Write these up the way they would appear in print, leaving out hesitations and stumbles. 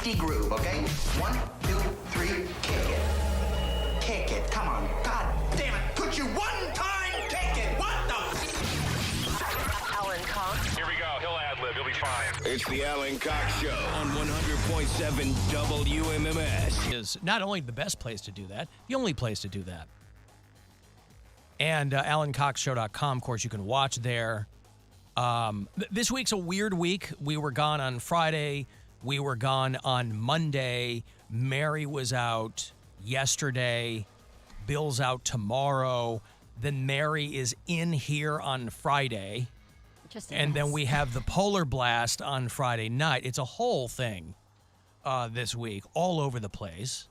50 groove, okay? 1, 2, 3, kick it. Kick it, come on. God damn it, could you one time kick it? What the? Alan Cox. Here we go. He'll ad-lib. He'll be fine. It's the Alan Cox Show on 100.7 WMMS. Is not only the best place to do that, the only place to do that. And AlanCoxShow.com, of course, you can watch there. This week's a weird week. We were gone on Friday. We were gone on Monday. Mary was out yesterday. Bill's out tomorrow. Then Mary is in here on Friday. And then we have the Polar Blast on Friday night. It's a whole thing this week, all over the place.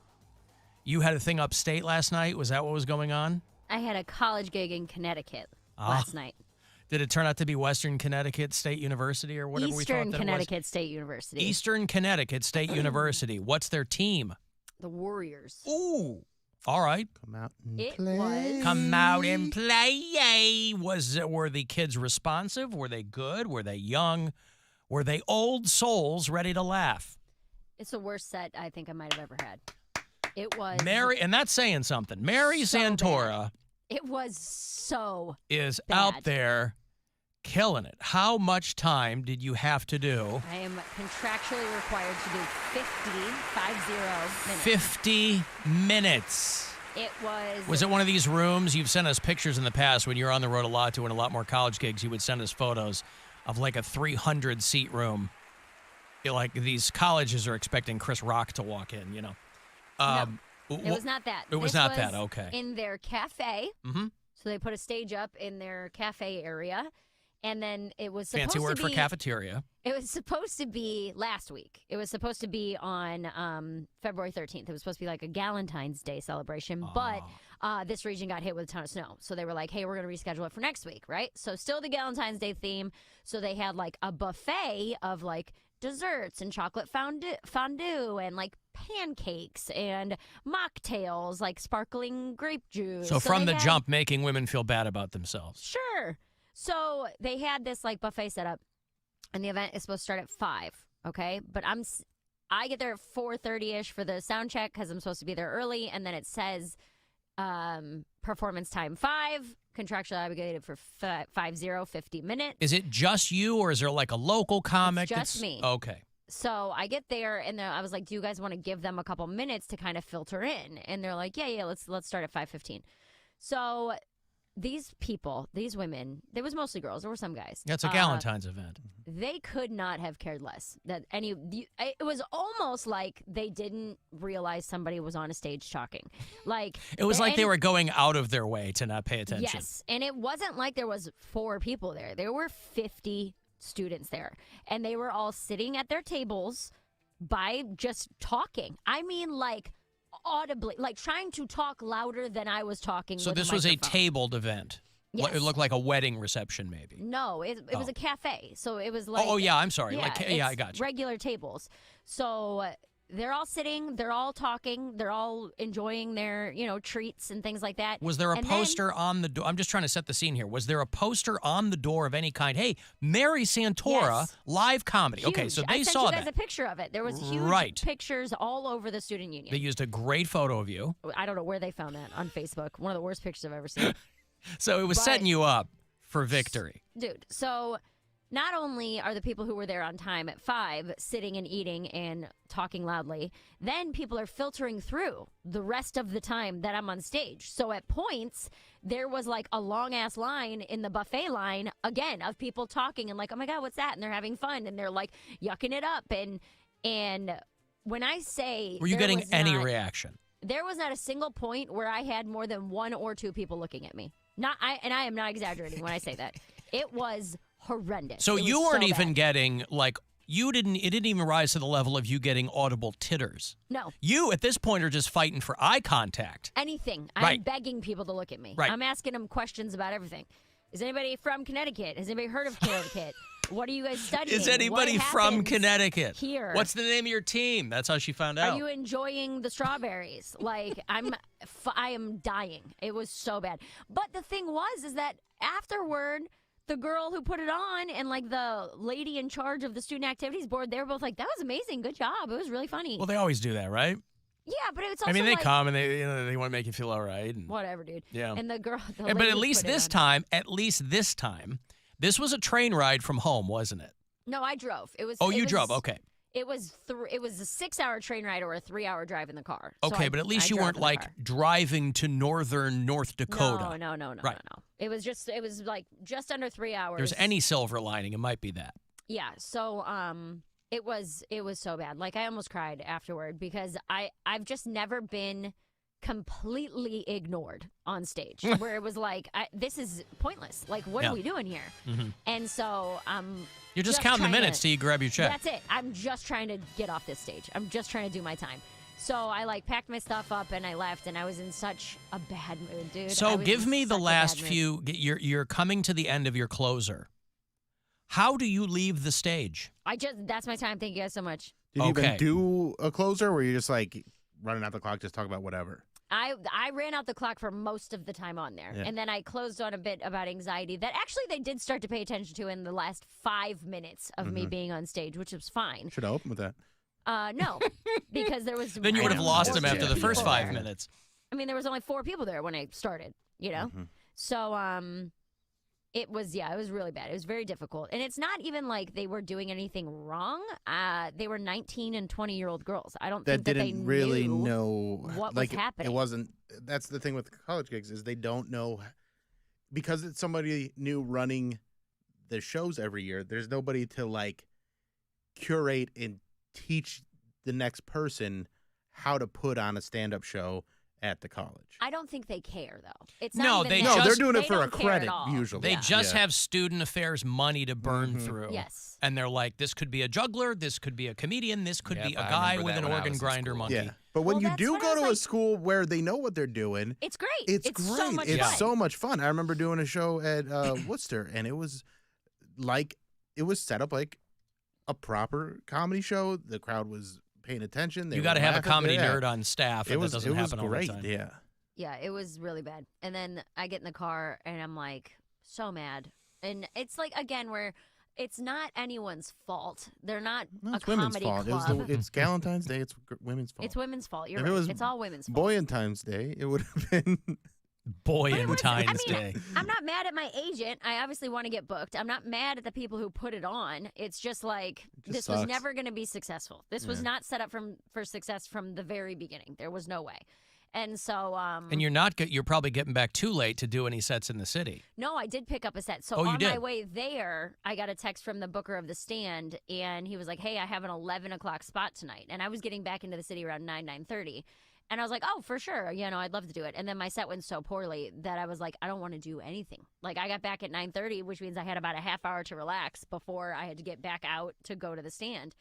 You had a thing upstate last night. Was that what was going on? I had a college gig in Connecticut last night. Did it turn out to be Western Connecticut State University or whatever we thought that Eastern Connecticut State University. Eastern Connecticut State University. What's their team? The Warriors. Ooh. All right. Come out and play. Come out and play. Yay. Were the kids responsive? Were they good? Were they young? Were they old souls ready to laugh? It's the worst set I think I might have ever had. It was Mary, and that's saying something. Mary so Santora bad. It was so is bad. out there killing it. How much time did you have to do? I am contractually required to do 50 minutes. 50 minutes. It was... Was it one of these rooms? You've sent us pictures in the past when you were on the road a lot doing a lot more college gigs. You would send us photos of like a 300-seat room. Like these colleges are expecting Chris Rock to walk in, you know. No, it was not that. It was not that, okay. In their cafe. Mm-hmm. So they put a stage up in their cafe area. And then it was supposed Fancy word to be, for cafeteria. It was supposed to be last week. It was supposed to be on February 13th. It was supposed to be like a Galentine's Day celebration. But this region got hit with a ton of snow. So they were like, hey, we're going to reschedule it for next week, right? So still the Galentine's Day theme. So they had like a buffet of like desserts and chocolate fondue and like pancakes and mocktails, like sparkling grape juice. So from the jump, making women feel bad about themselves. Sure. So they had this like buffet set up, and the event is supposed to start at 5. Okay, but I get there at 4:30ish for the sound check because I'm supposed to be there early, and then it says performance time 5, contractually obligated for 50 minutes. Is it just you, or is there like a local comic? It's just me. Okay. So I get there, and I was like, "Do you guys want to give them a couple minutes to kind of filter in?" And they're like, "Yeah, let's start at 5:15." So these people, these women, there was mostly girls. There were some guys. That's a Galentine's event. They could not have cared less. It was almost like they didn't realize somebody was on a stage talking. Like it was like they were going out of their way to not pay attention. Yes, and it wasn't like there was 4 people there. There were 50 students there, and they were all sitting at their tables by just talking. I mean, like audibly, like trying to talk louder than I was talking. So with this a was a microphone. tabled event. Yes. It looked like a wedding reception, maybe. No, it was a cafe, so it was like. Oh yeah, I'm sorry. Yeah, I got you. Regular tables. So they're all sitting, they're all talking, they're all enjoying their treats and things like that. Was there a poster on the door? I'm just trying to set the scene here. Was there a poster on the door of any kind? Hey, Mary Santora, Yes. live comedy. Huge. Okay, so they I sent saw you guys that. a picture of it. There was huge Right. pictures all over the student union. They used a great photo of you. I don't know where they found that on Facebook. One of the worst pictures I've ever seen. So it was setting you up for victory. Dude, so not only are the people who were there on time at 5 sitting and eating and talking loudly, then people are filtering through the rest of the time that I'm on stage. So at points, there was like a long-ass line in the buffet line, again, of people talking and like, oh my God, what's that? And they're having fun and they're like yucking it up. And when I say... Were you getting any reaction? There was not a single point where I had more than 1 or 2 people looking at me. And I am not exaggerating when I say that. It was horrendous. So It was you weren't even bad. getting like it didn't even rise to the level of you getting audible titters. No. You at this point are just fighting for eye contact. Anything. Right. I'm begging people to look at me. Right. I'm asking them questions about everything. Is anybody from Connecticut? Has anybody heard of Connecticut? What are you guys studying? Is anybody What from happens Connecticut? Here. What's the name of your team? That's how she found out. Are you enjoying the strawberries? Like, I am dying. It was so bad. But the thing is that afterward, the girl who put it on and like the lady in charge of the student activities board, they were both like, that was amazing. Good job. It was really funny. Well, they always do that, right? Yeah, but it's also I mean, they like, come and they want to make you feel all right. And, whatever, dude. Yeah. And the girl, the but lady at least put it this on. time, this was a train ride from home, wasn't it? No, I drove. It was. Oh, it you was- drove. Okay. It was it was a 6-hour train ride or a 3-hour drive in the car. So Okay, but at least I you drove weren't in the like car. driving to northern North Dakota. No. Right. It was like just under 3 hours. If there's any silver lining, it might be that. Yeah. So it was so bad. Like I almost cried afterward because I've just never been completely ignored on stage where it was like this is pointless. Like what Yeah. are we doing here? Mm-hmm. And so You're just counting the trying minutes till you grab your check. That's it. I'm just trying to get off this stage. I'm just trying to do my time. So I like packed my stuff up and I left, and I was in such a bad mood, dude. I So was give in me the such a last bad mood. few. You're coming to the end of your closer. How do you leave the stage? That's my time. Thank you guys so much. Did you Okay. even do a closer, or were you just like running out the clock, just talk about whatever? I ran out the clock for most of the time on there. Yeah. And then I closed on a bit about anxiety that actually they did start to pay attention to in the last 5 minutes of me being on stage, which was fine. Should I open with that? No, because there was Then you I would have know, lost more him after the people first 5 there. minutes. I mean, there was only 4 people there when I started, you know? So, it was really bad. It was very difficult. And it's not even like they were doing anything wrong. They were 19 and 20-year-old girls. I don't That think that they didn't really knew know what like was happening. It wasn't. That's the thing with college gigs is they don't know because it's somebody new running the shows every year. There's nobody to like curate and teach the next person how to put on a stand-up show at the college. I don't think they care, though. It's No, not even they that. No, they're doing They it for a don't care at credit all. usually. They Yeah. just Yeah. have student affairs money to burn through. Yes. And they're like, this could be a juggler, this could be a comedian, this could Yep, be a I guy remember with that an when I organ was in grinder school. monkey. Yeah, but when Well, you that's do what I go was to a like- school where they know what they're doing, It's great. it's so great. much It's fun. so much fun. I remember doing a show at Worcester, and it was set up like a proper comedy show. The crowd was paying attention. They You were got to have a laughing. comedy Yeah. nerd on staff, It and was that doesn't happen great. all the time. Yeah. Yeah, it was really bad. And then I get in the car and I'm like so mad. And it's like again where it's not anyone's fault. They're not No, a it's women's comedy fault. club. It's Valentine's Day. It's women's fault. It's women's fault. You're If right. it was It's all women's fault. Boyentine's Day, it would have been. Boy But it in was- Times I mean, Day. I'm not mad at my agent. I obviously want to get booked. I'm not mad at the people who put it on. It's just like just this was sucks. never going to be successful. This was Yeah. not set up for success from the very beginning. There was no way. And so And you're probably getting back too late to do any sets in the city. no, I did pick up a set. So Oh, you on my did? way there, I got a text from the booker of the stand, and he was like, "Hey, I have an 11 o'clock spot tonight." And I was getting back into the city around 9:30. And I was like, "Oh, for sure. You know, I'd love to do it." And then my set went so poorly that I was like, "I don't want to do anything." Like, I got back at 9:30, which means I had about a half hour to relax before I had to get back out to go to the stand.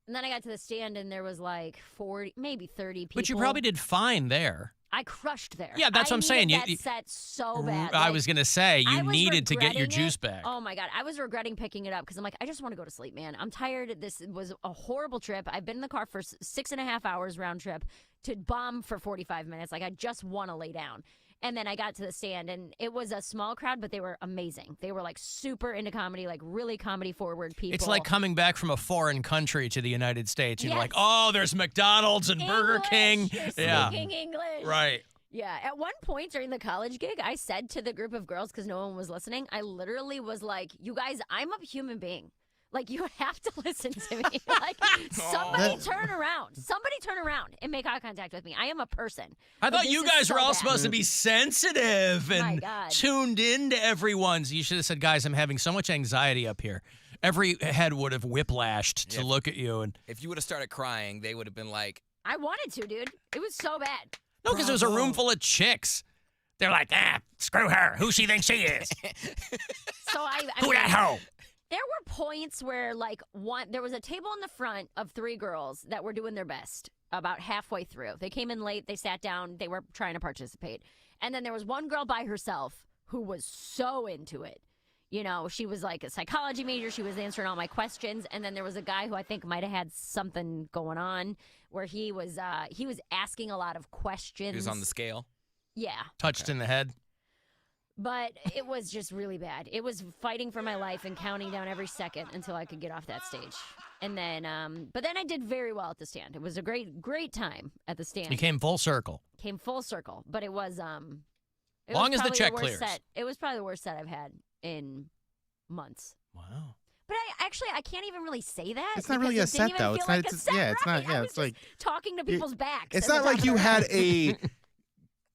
And then I got to the stand, and there was like 40, maybe 30 people. But you probably did fine there. I crushed there. Yeah, that's what I'm saying. That You- set so bad. I Like, was going to say, I you was needed to get your regretting juice it. back. Oh my God. I was regretting picking it up because I'm like, I just want to go to sleep, man. I'm tired. This was a horrible trip. I've been in the car for 6.5 hours round trip to bomb for 45 minutes. Like, I just want to lay down. And then I got to the stand, and it was a small crowd, but they were amazing. They were like super into comedy, like really comedy forward people. It's like coming back from a foreign country to the United States. You're Yes. like, oh, there's McDonald's and Burger English. King. You're Yeah. speaking English. Right. Yeah. At one point during the college gig, I said to the group of girls, because no one was listening, I literally was like, you guys, I'm a human being. Like, you have to listen to me. Like, somebody turn around. Somebody turn around and make eye contact with me. I am a person. I Like, thought this you is guys so were all bad. supposed to be sensitive My and God. tuned into everyone's. You should have said, guys, I'm having so much anxiety up here. Every head would have whiplashed to Yeah. look at you. And If you would have started crying, they would have been like, I wanted to, dude. It was so bad. no, because it was a room Bravo. full of chicks. They're like, screw her. Who she thinks she is? So I Who mean, that hoe? there were points where, like, there was a table in the front of 3 girls that were doing their best about halfway through. They came in late, they sat down, they were trying to participate. And then there was one girl by herself who was so into it. You know, she was like a psychology major. She was answering all my questions. And then there was a guy who I think might have had something going on where he was asking a lot of questions. he was on the scale. Yeah. Touched in the head. But it was just really bad. It was fighting for my life and counting down every second until I could get off that stage. And then, but then I did very well at the stand. It was a great time at the stand. You came full circle. Came full circle, but it was Long as the check clears. It was probably the worst set I've had in months. Wow. But I can't even really say that. It's not really a set, though. It's not. It's not. Yeah, it's like talking to people's backs. It's not like you had a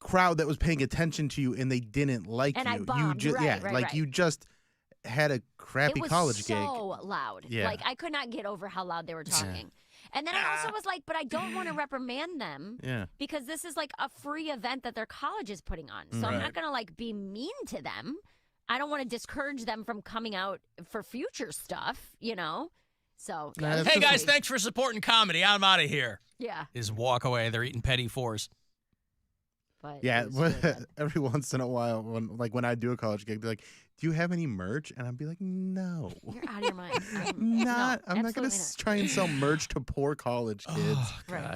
crowd that was paying attention to you and they didn't like and you. I bombed. You Right. you just had a crappy college gig. It was so loud. Yeah. Like I could not get over how loud they were talking. And then I also was like, but I don't want to reprimand them because this is like a free event that their college is putting on. So I'm not going to like be mean to them. I don't want to discourage them from coming out for future stuff, you know? So, hey, guys, thanks for supporting comedy. I'm out of here. Yeah. Is walk away. They're eating petty fours. But yeah, every once in a while, when I do a college gig, they're like, "Do you have any merch?" And I'd be like, "No, you're out of your mind. I'm not going to try and sell merch to poor college kids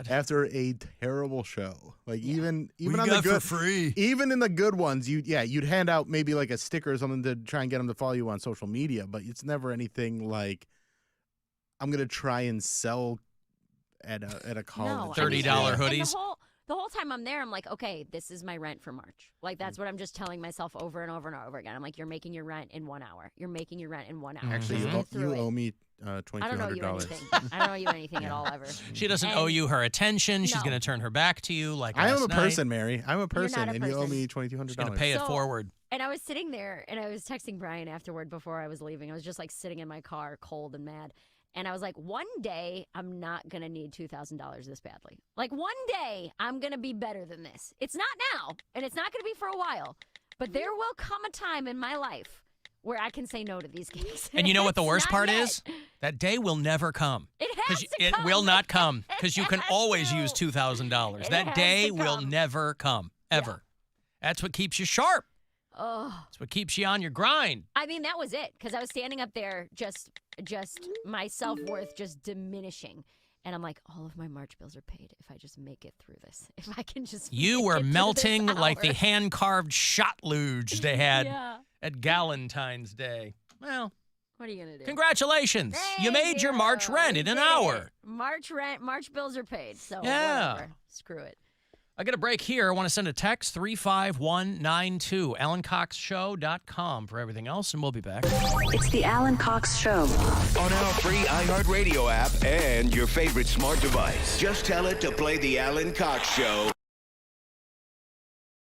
after a terrible show. Like even on the good, for free, even in the good ones, you'd hand out maybe like a sticker or something to try and get them to follow you on social media, but it's never anything like I'm going to try and sell at a college $30 hoodies. The whole time I'm there, I'm like, okay, this is my rent for March. Like, that's what I'm just telling myself over and over and over again. I'm like, you're making your rent in 1 hour. You're making your rent in 1 hour. Actually, you owe me $2,200. I don't owe you anything. I don't owe you anything at all ever. She doesn't owe you her attention. She's going to turn her back to you like I am last a person, Mary. I'm a person, and you owe me $2,200. She's going to pay it forward. And I was sitting there, and I was texting Brian afterward before I was leaving. I was just, like, sitting in my car, cold and mad. And I was like, one day, I'm not going to need $2,000 this badly. Like, one day, I'm going to be better than this. It's not now, and it's not going to be for a while. But there will come a time in my life where I can say no to these gigs. And you know what the worst part is? That day will never come. It has to come. It will not come, because you can always use $2,000. That day will never come, ever. Yeah. That's what keeps you sharp. Oh. That's what keeps you on your grind. I mean, that was it, because I was standing up there just my self-worth just diminishing. And I'm like, all of my March bills are paid if I just make it through this. If I can just You were melting like the hand-carved shot luge they had at Galentine's Day. Well, what are you going to do? Congratulations. You made your March rent in an hour. March bills are paid, so whatever. Screw it. I got a break here. I want to send a text, 35192, AlanCoxShow.com for everything else, and we'll be back. It's the Alan Cox Show. On our free iHeartRadio app and your favorite smart device. Just tell it to play the Alan Cox Show.